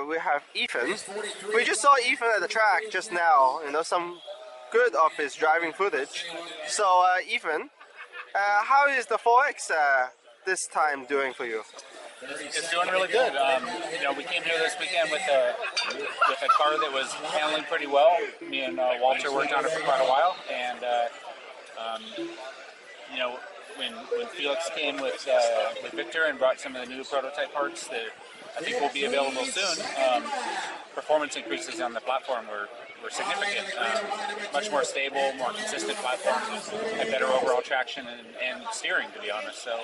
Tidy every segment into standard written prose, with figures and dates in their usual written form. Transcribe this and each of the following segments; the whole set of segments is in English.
we have Ethan. We just saw Ethan at the track just now, you know, some good of his driving footage. So Ethan, how is the 4X this time doing for you? It's doing really good. You know, we came here this weekend with a car that was handling pretty well. Me and Walter worked on it for quite a while, and you know, when Felix came with Viktor and brought some of the new prototype parts that I think will be available soon, performance increases on the platform were significant. Much more stable, more consistent platform, and better overall traction and steering, to be honest. So,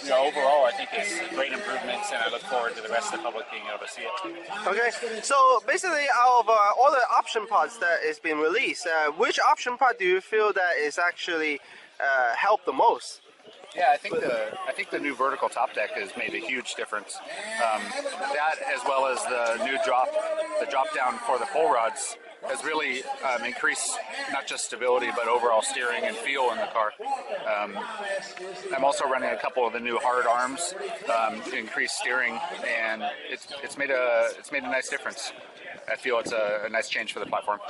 you know, overall, I think it's great improvements, and I look forward to the rest of the public being able to see it. Okay, so basically, out of all the option parts that is being released, which option part do you feel that is actually helped the most? Yeah, I think the new vertical top deck has made a huge difference. That, as well as the new drop down for the pull rods, has really increased not just stability but overall steering and feel in the car. I'm also running a couple of the new hard arms to increase steering, and it's made a nice difference. I feel it's a nice change for the platform.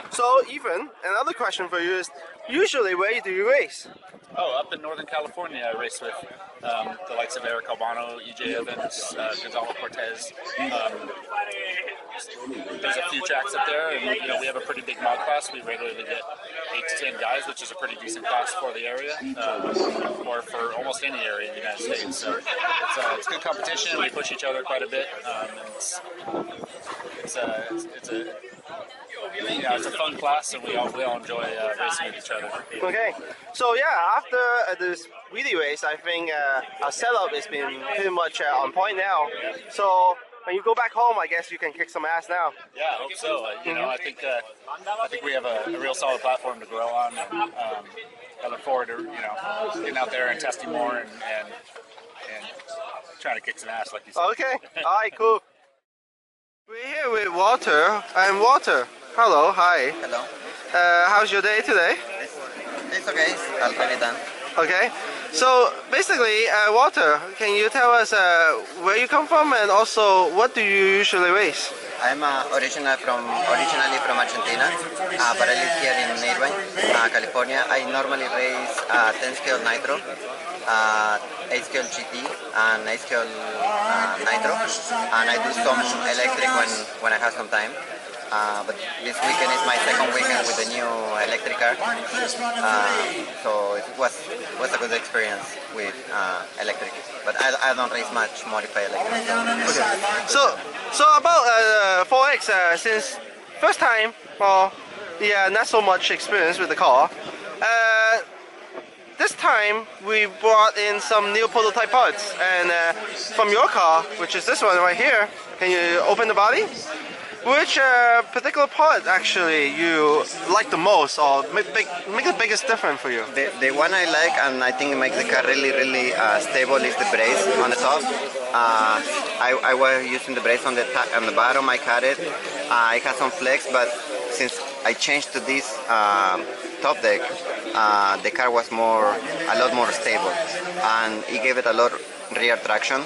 So, Ethan, another question for you is, usually where do you race? Oh, up in Northern California, I race with the likes of Eric Albano, EJ Evans, Gonzalo Cortez. There's a few tracks up there, and you know, we have a pretty big mod class. We regularly get 8 to 10 guys, which is a pretty decent class for the area, or for almost any area in the United States. So it's good competition. We push each other quite a bit. It's a fun class, and we all enjoy racing with each other. Okay, so yeah, after this Reedy Race, I think our setup has been pretty much on point now. So when you go back home, I guess you can kick some ass now. Yeah, I hope so. You know, I think we have a real solid platform to grow on, and I look forward to getting out there and testing more and trying to kick some ass, like you said. Okay, all right, cool. We're here with Walter. I'm Walter. Hello, hi. Hello. How's your day today? It's okay. I'll get it done. Okay. So basically, Walter, can you tell us where you come from and also what do you usually race? I'm originally from Argentina, but I live here in Irvine, California. I normally race 10 scale nitro, 8 scale GT, and 8 scale nitro, and I do some electric when I have some time. But this weekend is my second weekend with the new electric car, so it was a good experience with electric. But I don't race much modified electric. Okay. So about 4X, since first time, well, yeah, not so much experience with the car. This time we brought in some new prototype parts, and from your car, which is this one right here, can you open the body? Which particular part actually you like the most, or make the biggest difference for you? The one I like, and I think it makes the car really stable, is the brace on the top. I was using the brace on the bottom. I cut it. I had some flex, but since I changed to this top deck, the car was a lot more stable, and it gave it a lot rear traction.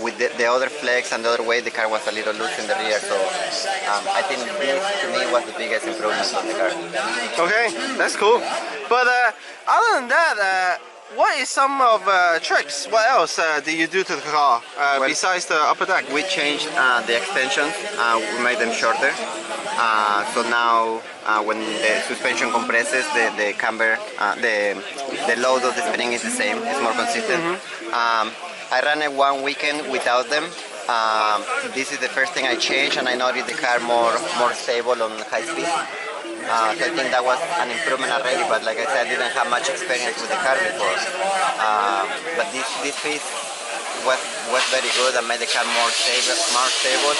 With the other flex and the other way, the car was a little loose in the rear, so I think this, to me, was the biggest improvement on the car. Okay, that's cool. But other than that, what is some of tricks? What else did you do to the car besides the upper deck? We changed the extensions. We made them shorter. So now, when the suspension compresses, the camber, the load of the spring is the same. It's more consistent. I ran it one weekend without them. This is the first thing I changed, and I noticed the car more stable on high speed. So I think that was an improvement already, but like I said, I didn't have much experience with the car before. But this piece was very good and made the car more stable.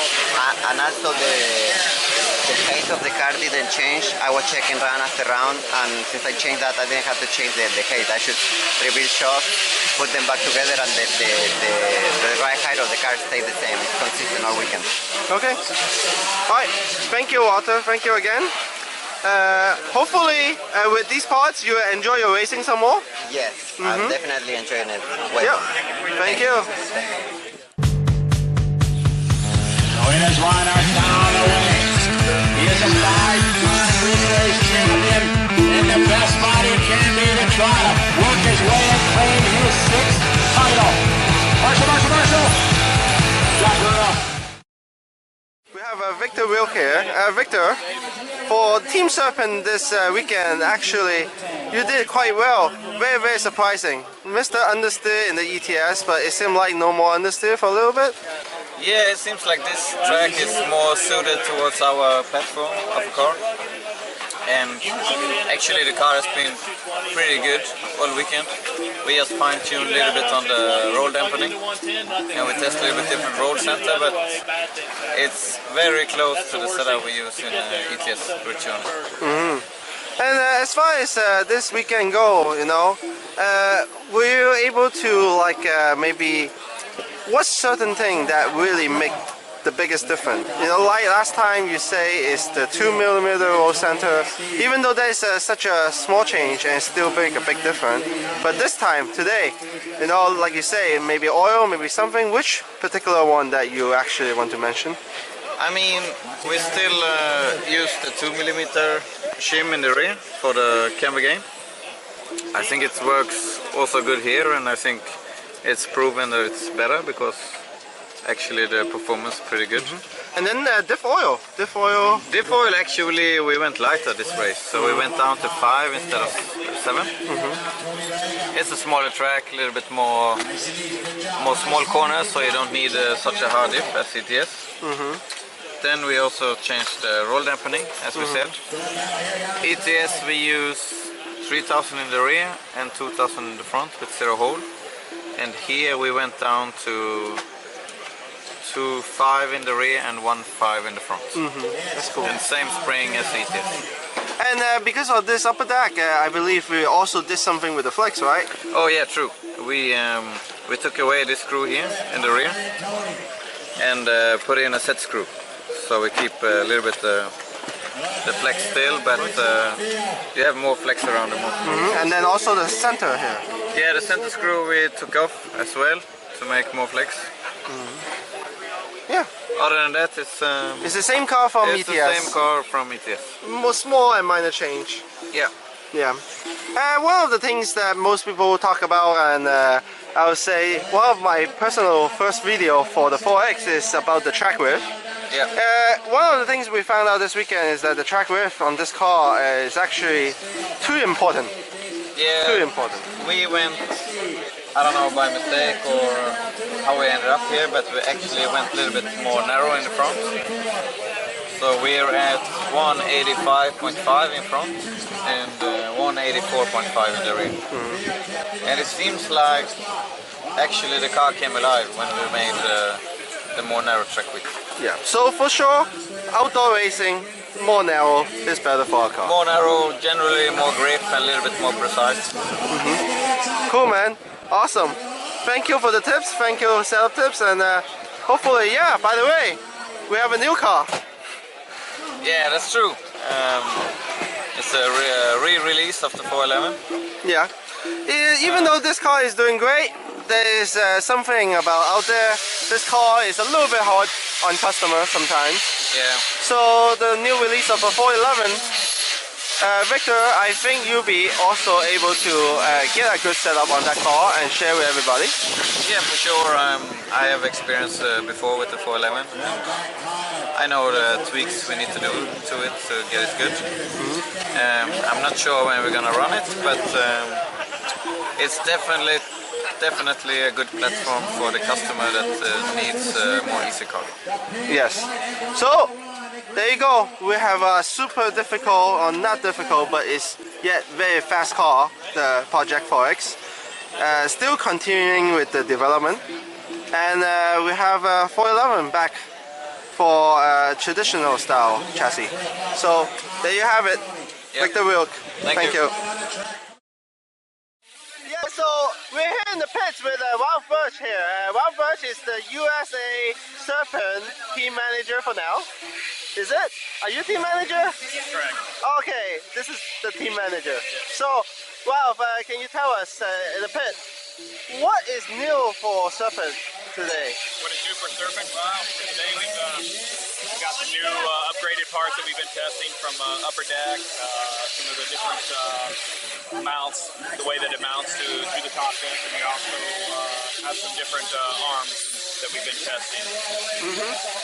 And also the height of the car didn't change. I was checking round after round, and since I changed that, I didn't have to change the height. I should rebuild shocks, put them back together, and the right height of the car stayed the same. It's consistent all weekend. Okay. All right. Thank you, Walter. Thank you again. Hopefully, with these parts, you enjoy your racing some more. Yes, I'm definitely enjoying it. Well, yeah. Thank you. runner down the way. He is a 5-time Reedy Race champion, and the best body can be to try to work his way and claim his 6th title. Marshall! We have Viktor Wilck here. Viktor, for Team Serpent this weekend, actually, you did quite well. Very, very surprising. Mr. Understeer in the ETS, but it seemed like no more understeer for a little bit. Yeah, it seems like this track is more suited towards our platform of a car. And actually the car has been pretty good all weekend. We just fine-tuned a little bit on the roll dampening and we test a little bit different roll center, but it's very close to the setup we use in ETS Burch. And as far as this weekend go, you know, were you able to like maybe what's certain thing that really make the biggest difference? You know, like last time you say it's the 2mm roll center, even though there's such a small change and still make a big difference. But this time, today, you know, like you say, maybe oil, maybe something. Which particular one that you actually want to mention? I mean, we still use the 2mm shim in the rear for the camber game. I think it works also good here, and I think it's proven that it's better because actually the performance is pretty good. And then diff oil. Diff oil, actually we went lighter this race, so we went down to 5 instead of 7. It's a smaller track, a little bit more small corners, so you don't need such a hard diff as ETS. Then we also changed the roll dampening, as we said. ETS we use 3000 in the rear and 2000 in the front with 0 hole. And here we went down to 2.5 in the rear and 1.5 in the front. That's cool. And same spring as ETS. And because of this upper deck, I believe we also did something with the flex, right? Oh yeah, true. We took away this screw here in the rear and put in a set screw. So we keep a little bit the flex still, but you have more flex around the motor. And then also the center here. Yeah, the center screw we took off as well to make more flex. Yeah. Other than that, it's the same car from ETS. It's the same car from ETS. Small and minor change. Yeah. Yeah. One of the things that most people talk about, and I would say one of my personal first video for the 4X is about the track width. Yeah. One of the things we found out this weekend is that the track width on this car is actually too important. Yeah. Too important. We went, I don't know by mistake or how we ended up here, but we actually went a little bit more narrow in the front. So we're at 185.5 in front and 184.5 in the rear. And it seems like actually the car came alive when we made the more narrow track width. Yeah. So for sure, outdoor racing, more narrow is better for our car. More narrow, generally more grip and a little bit more precise. Cool, man. Awesome. Thank you for the tips. Thank you for setup tips, and hopefully, yeah. By the way, we have a new car. Yeah, that's true. It's a re-release of the 411. Yeah. Even though this car is doing great, there is something about out there. This car is a little bit hard on customers sometimes. Yeah. So the new release of a 411, Viktor, I think you'll be also able to get a good setup on that car and share with everybody. Yeah, for sure. I have experience before with the 411. I know the tweaks we need to do to it to get it good. I'm not sure when we're gonna run it, but it's definitely a good platform for the customer that needs a more easy car. Yes. So there you go. We have a super difficult, or not difficult, but it's yet very fast car, the Project 4X. Still continuing with the development, and we have a 411 back for traditional style chassis. So there you have it. Yep. Viktor Wilck. Thank you. Yeah, so we're here in the pits with Burch here. Burch is the USA Serpent team manager for now. Is it? Are you team manager? Correct. Okay, this is the team manager. So, can you tell us in the pit, what is new for Serpent today? What is new for Serpent? Well, today we've got some new upgraded parts that we've been testing from upper deck, some of the different mounts, the way that it mounts to the top deck, and we also have some different arms that we've been testing.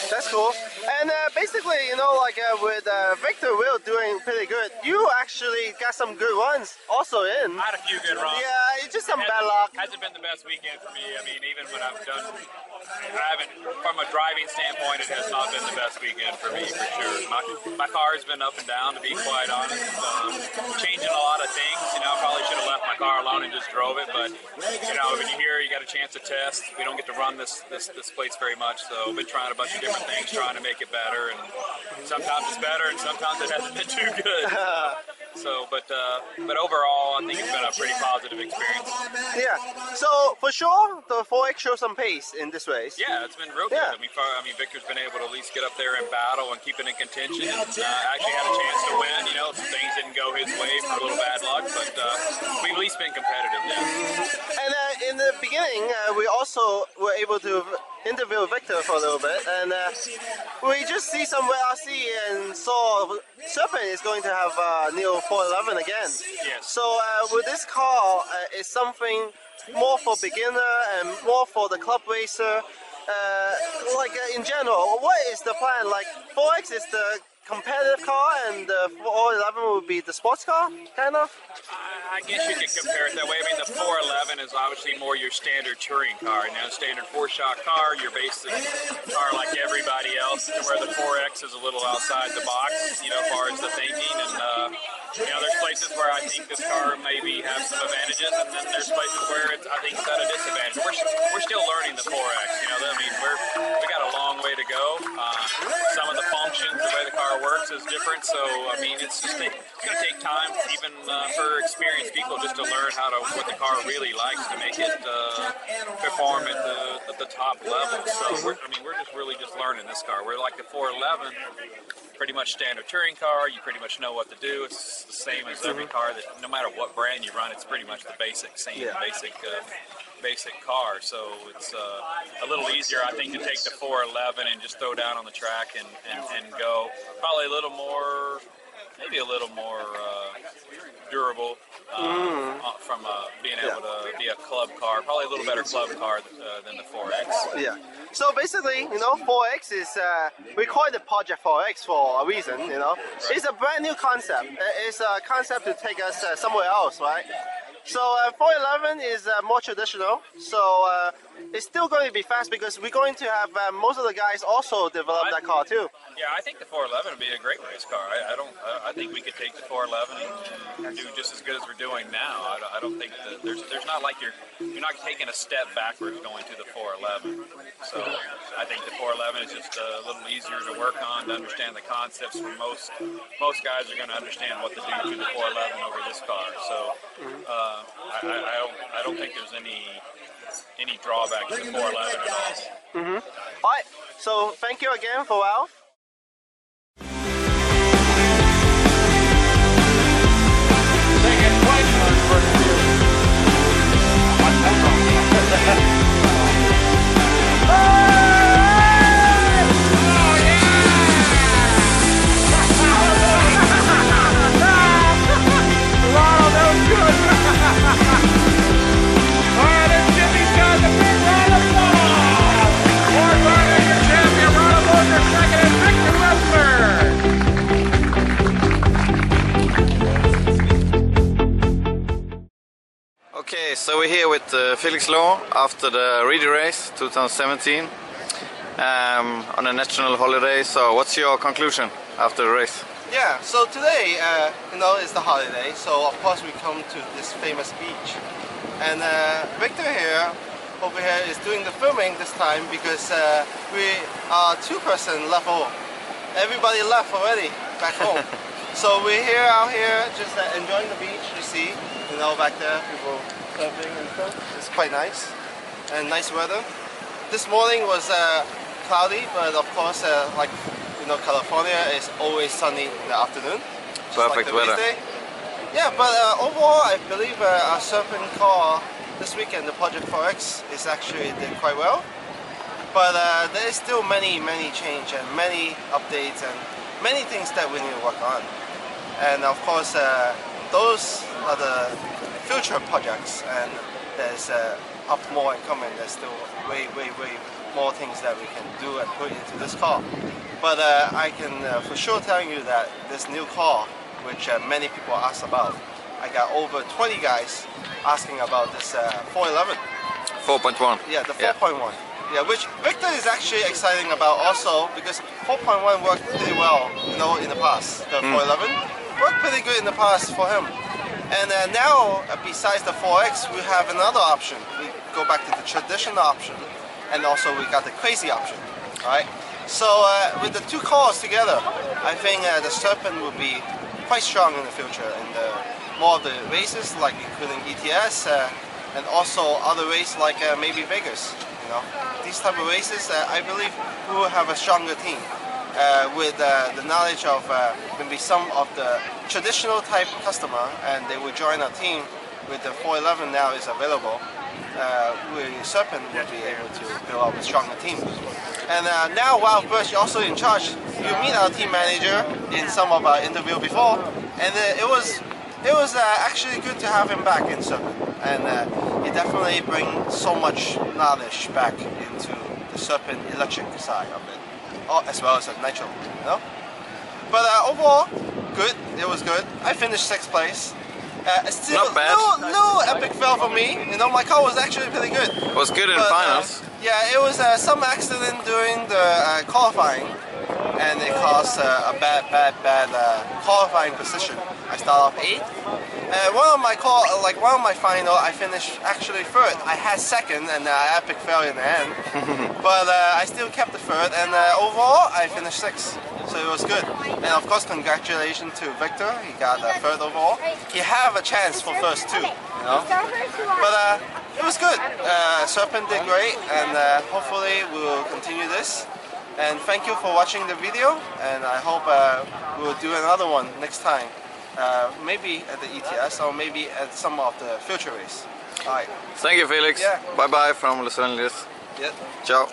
That's cool. And basically, you know, like with Viktor Wilck doing pretty good, you actually got some good runs also in. I had a few good runs. Yeah, it's just some bad luck. Hasn't been the best weekend for me. I mean, even when I've done, I haven't, from a driving standpoint, it has not been the best weekend for me, for sure. My car has been up and down, to be quite honest. Changing a lot of things. You know, I probably should have left my car alone and just drove it, but, you know, when you're here, you got a chance to test. We don't get to run this place very much, so I've been trying a bunch of different things, trying to make it better, and sometimes it's better, and sometimes it hasn't been too good. So, but overall, I think it's been a pretty positive experience. Yeah. So for sure, the 4X shows some pace in this race. Yeah, it's been real good. Yeah. I mean, Victor's been able to at least get up there and battle and keep it in contention. And actually had a chance to win. You know, some things didn't go his way for a little bad luck, but we've at least been competitive. Yeah. And in the beginning, we also were able to interview Viktor for a little bit, and we just see some WRC and saw Serpent is going to have Neo 411 again. Yes. So with this car, is something more for beginner and more for the club racer. In general, what is the plan? Like 4X is the competitive car and the 411 would be the sports car, kind of? I guess you could compare it that way. I mean, the 411 is obviously more your standard touring car. Now, standard four-shot car, your basic car like everybody else, where the 4X is a little outside the box, you know, as far as the thinking. And, you know, there's places where I think this car maybe has some advantages, and then there's places where I think it's at a disadvantage. We're still learning the 4X, you know. I mean, we got a long way to go. Some of the functions, the way the car works is different, so I mean, it's going to take time, even for experienced people, just to learn what the car really likes to make it perform at the top level. So we're just really just learning this car. We're like the 411, pretty much standard touring car. You pretty much know what to do. It's the same as every car that, no matter what brand you run, it's pretty much the basic car. So it's a little easier, I think, to take the 411 and just throw down on the track and go. Probably a little more, maybe a little more durable from being able to be a club car. Probably a little better club car than the 4X. Yeah. So basically, you know, 4X is, we call it the Project 4X for a reason, you know. Right. It's a brand new concept. It's a concept to take us somewhere else, right? So 411 is more traditional, so it's still going to be fast because we're going to have most of the guys also develop that car too. Yeah, I think the 411 would be a great race car. I think we could take the 411 and do just as good as we're doing now. I don't think that there's not like you're not taking a step backwards going to the 411. So I think the 411 is just a little easier to work on, to understand the concepts. For most guys are going to understand what to do to the 411 over this car. So I don't think there's any drawback to the 411 at all. All right. So thank you again for Ralph. Second place for you. Okay, so we're here with Felix Law after the Reedy Race 2017 on a national holiday. So what's your conclusion after the race? Yeah, so today, you know, is the holiday, so of course we come to this famous beach. And Viktor over here is doing the filming this time because we are two-person left home. Everybody left already back home. So we're out here just enjoying the beach, you see. You know, back there, people surfing and stuff. It's quite nice, and nice weather. This morning was cloudy, but of course, like, you know, California is always sunny in the afternoon. Perfect like weather. Yeah, but overall, I believe our Serpent car this weekend, the Project 4X, is actually did quite well. But there is still many change and many updates and many things that we need to work on. And of course, those are the future projects, and there's up more and coming. There's still way more things that we can do and put into this car. But I can for sure tell you that this new car, which many people ask about, I got over 20 guys asking about this 411. 4.1. Yeah, the 4.1. Yeah, which Viktor is actually exciting about also, because 4.1 worked pretty well, you know, in the past. The 411 worked pretty good in the past for him. And now, besides the 4X, we have another option. We go back to the traditional option, and also we got the crazy option, right? So with the two cars together, I think the Serpent will be quite strong in the future in the more of the races, like including ETS, and also other races like maybe Vegas. You know, these type of races, I believe we will have a stronger team with the knowledge of maybe some of the traditional type customer, and they will join our team with the 411 now is available. Serpent will be able to build up a stronger team. And now, while Burch also in charge, you meet our team manager in some of our interview before, and it was actually good to have him back in Serpent, and he definitely brings so much knowledge back into the Serpent electric side of it, as well as the nitro, you know. But overall, good. It was good. I finished 6th place. Still, not bad. No epic fail for me. You know, my car was actually pretty good. It was good in finals. Yeah, it was some accident during the qualifying, and it caused a bad qualifying position. I started off 8th. One of my final, I finished actually 3rd. I had 2nd, and epic fail in the end. But I still kept the 3rd, and overall I finished 6th. So it was good. And of course, congratulations to Viktor. He got 3rd overall. He have a chance for first too, you know. But it was good. Serpent did great, and hopefully we will continue this. And thank you for watching the video, and I hope we will do another one next time. Maybe at the ETS or maybe at some of the future race. Alright. Thank you, Felix. Yeah. Bye bye from Los Angeles. Yeah. Ciao.